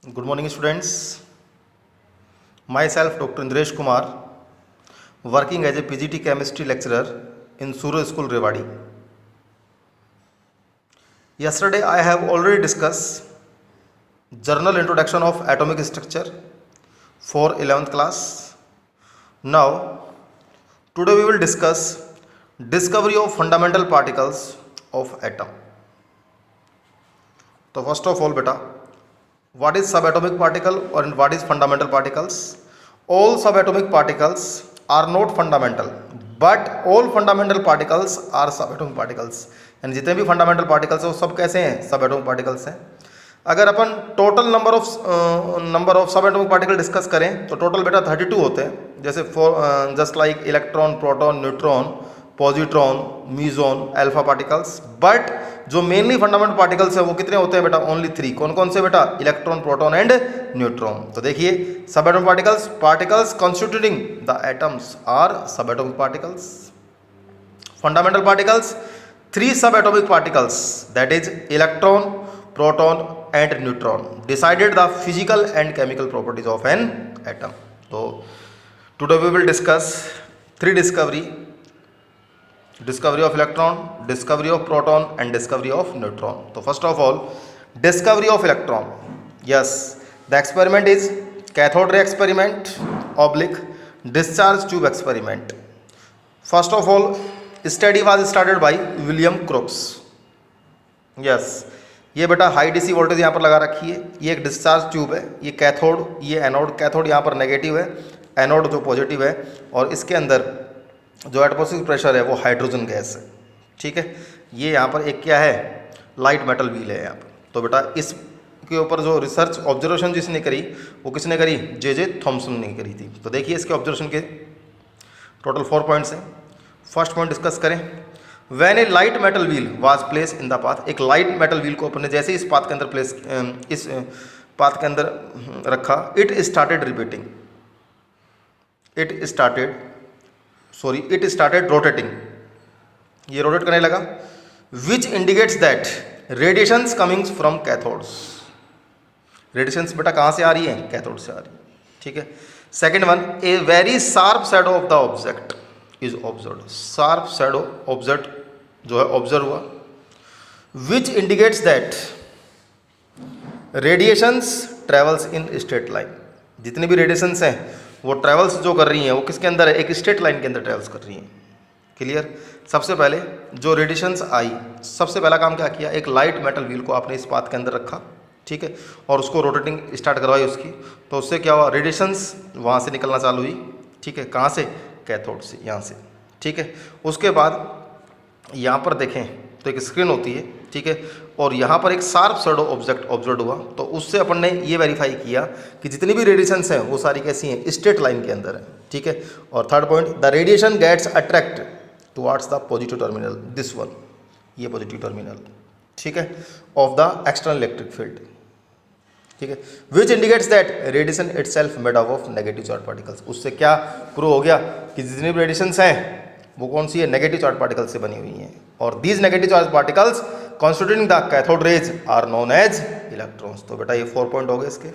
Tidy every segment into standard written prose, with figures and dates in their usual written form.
Good morning, students. Myself, Dr. Indresh Kumar, working as a PGT chemistry lecturer in Suro School, Rewari. Yesterday, I have already discussed Journal Introduction of Atomic Structure for 11th class. Now, today we will discuss Discovery of Fundamental Particles of Atom. So, first of all, beta, what is subatomic particle or what is fundamental particles? All subatomic particles are not fundamental, but all fundamental particles are subatomic particles. यानी जितने भी fundamental particles हैं वो सब कैसे हैं? Subatomic particles हैं. अगर अपन total number of subatomic particle discuss करें तो टोटल बेटा 32 होते हैं. जैसे just like electron, proton, neutron, positron, म्यूजॉन, अल्फा पार्टिकल्स. बट जो मेनली फंडामेंटल पार्टिकल्स है वो कितने होते हैं बेटा? ओनली 3. कौन कौन से बेटा? Electron, proton and neutron. तो देखिए subatomic particles constituting the atoms are subatomic particles. Fundamental particles 3 subatomic particles, that is electron, proton and neutron, decided the physical and chemical properties of an atom. So today we will discuss 3 discovery of electron, discovery of proton and discovery of neutron. So first of all, discovery of electron. Yes, the experiment is cathode ray experiment / discharge tube experiment. First of all, study was started by William Crookes. Yes, ये बेटा high DC voltage यहाँ पर लगा रखी है. ये एक discharge tube है, ये कैथोड, ये एनोड. कैथोड यहाँ पर नेगेटिव है, एनोड जो पॉजिटिव है, और इसके अंदर जो एटमॉस्फेरिक प्रेशर है वो हाइड्रोजन गैस है. ठीक है, ये यहाँ पर एक क्या है? लाइट मेटल व्हील है यहाँ पर. तो बेटा इसके ऊपर जो रिसर्च ऑब्जर्वेशन जिसने करी वो किसने करी? जे थॉमसन ने करी थी. तो देखिए इसके ऑब्जर्वेशन के टोटल 4 पॉइंट्स हैं. फर्स्ट पॉइंट डिस्कस करें. When A light metal wheel was place in the path. एक लाइट मेटल व्हील को अपने जैसे इस पाथ के अंदर इस पाथ के अंदर रखा, it started repeating. It started rotating. ये रोटेट करने लगा. Which indicates that radiations comings from cathodes. Radiations बेटा कहाँ से आ रही है? कैथोड से आ रही है. ठीक है. Second one, a very sharp shadow of the object is observe. Sharp shadow object जो है ऑब्जर्व हुआ. विच indicates that radiations travels in straight line. जितनी भी रेडिएशंस हैं वो ट्रेवल्स जो कर रही हैं वो किसके अंदर है? एक स्ट्रेट लाइन के अंदर ट्रेवल्स कर रही हैं. क्लियर. सबसे पहले जो रेडिएशंस आई, सबसे पहला काम क्या किया? एक लाइट मेटल व्हील को आपने इस पाथ के अंदर रखा. ठीक है, और उसको रोटेटिंग स्टार्ट करवाई उसकी. तो उससे क्या हुआ? रेडिएशंस वहाँ से निकलना चालू हुई. ठीक है, कहाँ से? कैथोड से, यहाँ से. ठीक है. उसके बाद यहाँ पर देखें तो एक स्क्रीन होती है. ठीक है, और यहाँ पर एक शार्प शैडो ऑब्जेक्ट ऑब्जर्व हुआ. तो उससे अपन ने ये वेरीफाई किया कि जितनी भी रेडिएशंस हैं वो सारी कैसी हैं? स्ट्रेट लाइन के अंदर है. ठीक है. और third point, the radiation gets attract towards the positive terminal. This one, ये पॉजिटिव टर्मिनल. ठीक है, of the external electric field. ठीक है. Which indicates that radiation itself made up of negative charge particles. उससे क्या प्रूव हो गया कि जितनी भी रेडिएशंस हैं वो कौन सी है? नेगेटिव चार्ज पार्टिकल्स से बनी हुई हैं. और these negative charge particles constituting the cathode rays are known as electrons. तो बेटा ये 4 पॉइंट हो गए इसके.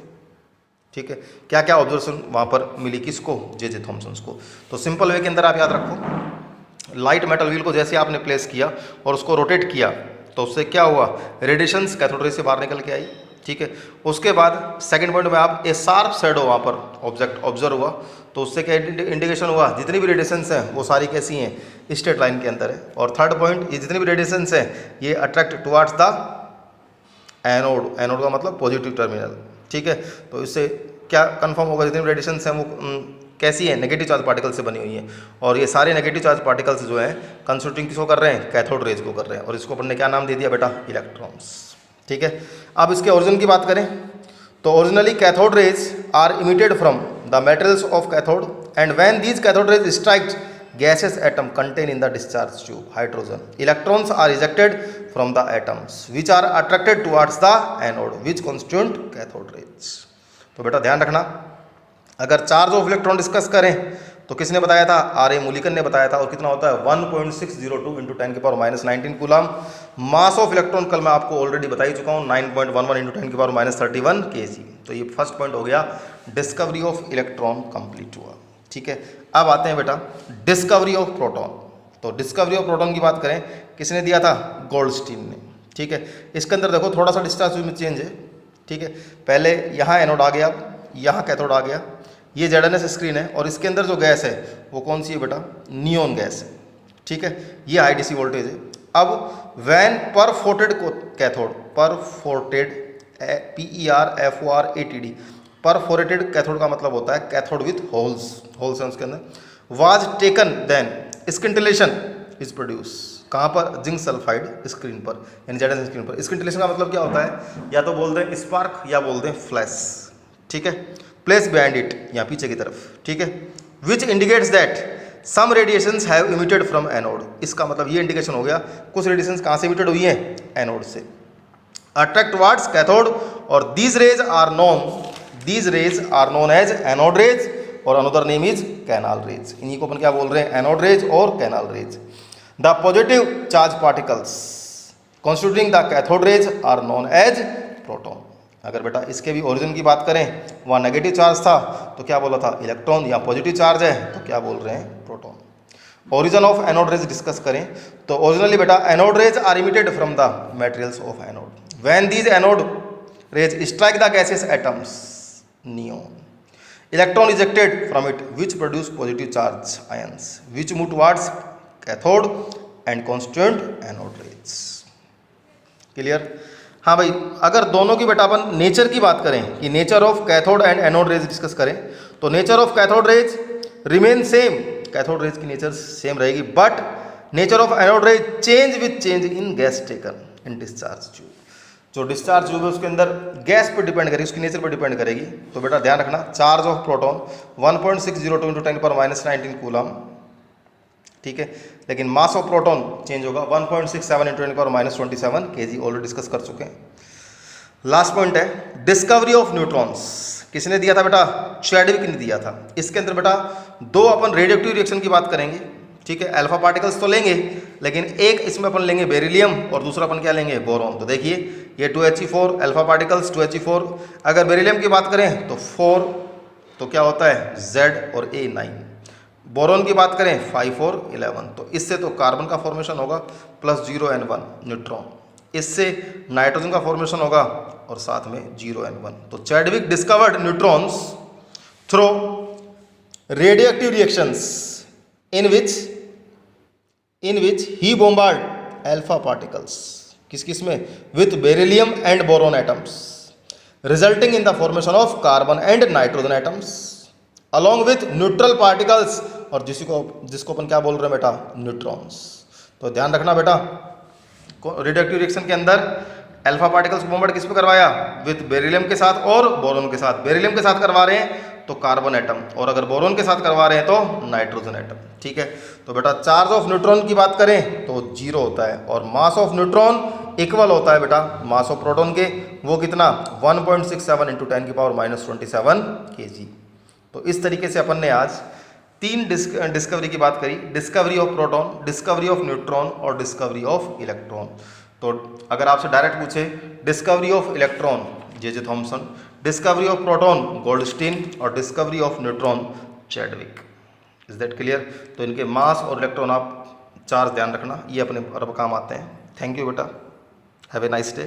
ठीक है. क्या क्या ऑब्जर्वेशन वहाँ पर मिली? किसको? जे थॉमसन को. तो सिंपल वे के अंदर आप याद रखो, लाइट मेटल व्हील को जैसे आपने प्लेस किया और उसको रोटेट किया तो उससे क्या हुआ? रेडिएशंस कैथोड रेज से बाहर निकल के आई. ठीक है. उसके बाद सेकंड पॉइंट में आप ए शार्प शैडो वहाँ पर ऑब्जेक्ट ऑब्जर्व हुआ. तो उससे क्या इंडिकेशन हुआ? जितनी भी रेडिएशंस हैं वो सारी कैसी हैं? स्ट्रेट लाइन के अंदर है. और थर्ड पॉइंट, ये जितनी भी रेडिएशंस हैं ये attract towards the anode. Anode का मतलब पॉजिटिव टर्मिनल. ठीक है. तो इससे क्या कंफर्म होगा? जितनी भी रेडिएशंस हैं वो कैसी है? नेगेटिव चार्ज पार्टिकल से बनी हुई है. और ये सारे नेगेटिव चार्ज पार्टिकल्स जो हैं कंस्टिट्यूटिंग किसको कर रहे हैं? कैथोड रेज को कर रहे हैं. और इसको अपन ने क्या नाम दे दिया बेटा? इलेक्ट्रॉन्स. ठीक है. अब इसके ओरिजिन की बात करें तो originally cathode rays are emitted from the materials of cathode and when these cathode rays strike gaseous atom contained in the discharge tube, hydrogen. Electrons are ejected from the atoms which are attracted towards the anode which constitute cathode rays. तो बेटा ध्यान रखना, अगर charge of electron discuss करें तो किसने बताया था? आर ए मूलिकन ने बताया था. और कितना होता है? 1.602 × 10⁻⁻19 कूलम. मास ऑफ इलेक्ट्रॉन कल मैं आपको ऑलरेडी बता ही चुका हूँ, 9.11 × 10⁻31 kg. तो ये फर्स्ट पॉइंट हो गया, डिस्कवरी ऑफ इलेक्ट्रॉन कंप्लीट हुआ। ठीक है, अब आते हैं बेटा डिस्कवरी ऑफ प्रोटॉन। तो डिस्कवरी ऑफ प्रोटॉन की बात करें, किसने दिया था? गोल्डस्टीन ने। ठीक है, इसके अंदर देखो थोड़ा सा डिस्चार्ज में चेंज है। ठीक है, पहले यहाँ एनोड आ गया, यहाँ कैथोड आ गया, ये ZNS स्क्रीन है और इसके अंदर जो गैस है वो कौन सी है बेटा? नियोन गैस है। ठीक है, ये हाई DC वोल्टेज है। अब when perforated cathode, perforated PERFORATED, perforated cathode का मतलब होता है कैथोड विथ होल्स, होल्स हैं उसके अंदर, was taken then scintillation is produce, कहाँ पर? जिंक सल्फाइड स्क्रीन पर, यानी ZNS स्क्रीन पर। स्किंटिलेशन का मतलब क्या होता है? या तो बोल दें स्पार्क या बोल दें फ्लैश। ठीक है, प्लेस बिहाइंड इट, यहाँ पीछे की तरफ। ठीक है, which indicates that some radiations have emitted from anode, इसका मतलब ये इंडिकेशन हो गया कुछ रेडिएशंस कहाँ से इमिटेड हुई हैं? एनोड से। अट्रैक्ट टुवर्ड्स कैथोड और these rays are known as anode rays और another name is canal rays. इन्हीं को अपन क्या बोल रहे हैं? एनोड रेज और canal rays. The positive charge particles constituting the cathode rays are known as proton. अगर बेटा इसके भी ओरिजिन की बात करें, वहाँ नेगेटिव चार्ज था तो क्या बोला था? इलेक्ट्रॉन। यहाँ पॉजिटिव चार्ज है तो क्या बोल रहे हैं? Proton. Origin of anode rays discuss करें तो ओरिजिनली बेटा anode rays are emitted from the materials of anode. When these anode rays strike the gaseous atoms neon, electron ejected from it which produce positive charge ions which move towards cathode and constituent anode rays। Clear? हाँ भाई, अगर दोनों की बेटा अपन nature की बात करें कि nature of cathode and anode rays discuss करें तो nature of cathode rays remain same, cathode rays की नेचर सेम रहेगी, but nature of anode raise change with change in gas taken in discharge tube. जो discharge tube है उसके अंदर gas पर depend करेगी, उसकी नेचर पर डिपेंड करेगी। तो बेटा ध्यान रखना, चार्ज ऑफ प्रोटॉन 1.602 × 10⁻19 कूलम। ठीक है, लेकिन मास ऑफ प्रोटॉन चेंज होगा 1.67 × 10⁻27 kg, ऑलरेडी डिस्कस कर चुके हैं। लास्ट पॉइंट है डिस्कवरी ऑफ न्यूट्रॉन्स। किसने दिया था बेटा? चैडविक ने दिया था। इसके अंदर बेटा दो अपन रेडियोएक्टिव रिएक्शन की बात करेंगे। ठीक है, अल्फा पार्टिकल्स तो लेंगे, लेकिन एक इसमें अपन लेंगे बेरिलियम और दूसरा अपन क्या लेंगे? बोरॉन। तो देखिए ये 2He4 अल्फा पार्टिकल्स 2He4। अगर बेरिलियम की बात करें तो 4, तो क्या होता है? Z और A 9। बोरॉन की बात करें 5 और 11। तो इससे तो कार्बन का फॉर्मेशन होगा +0 N1 न्यूट्रॉन, इससे नाइट्रोजन का फॉर्मेशन होगा और साथ में 0 N1। तो Chadwick discovered neutrons through radioactive reactions in which he bombard alpha particles, किस में? with beryllium and boron atoms, resulting in the formation of carbon and nitrogen atoms along with neutral particles, और जिसको अपन क्या बोल रहे हैं बेटा? न्यूट्रॉन्स। तो ध्यान रखना बेटा, रेडियोएक्टिव रिएक्शन के अंदर अल्फा पार्टिकल्स बॉम्बार्ड किस पे करवाया? विथ बेरिलियम के साथ और बोरोन के साथ। बेरिलियम के साथ करवा रहे हैं तो कार्बन एटम, और अगर बोरोन के साथ करवा रहे हैं तो नाइट्रोजन एटम। ठीक है, तो बेटा चार्ज ऑफ न्यूट्रॉन की बात करें तो 0 होता है और मास ऑफ न्यूट्रॉन इक्वल होता है बेटा मास ऑफ प्रोटॉन के, वो कितना? 1.67 × 10⁻27 kg। तो इस तरीके से अपन ने आज 3 डिस्कवरी की बात करी, discovery of proton, discovery of neutron और डिस्कवरी ऑफ इलेक्ट्रॉन। तो अगर आपसे डायरेक्ट पूछे discovery of electron J.J. Thomson, discovery of proton Goldstein और discovery of neutron Chadwick. Is that clear? तो इनके मास और इलेक्ट्रॉन आप चार्ज ध्यान रखना, ये अपने अब काम आते हैं। थैंक यू बेटा, हैव ए नाइस डे।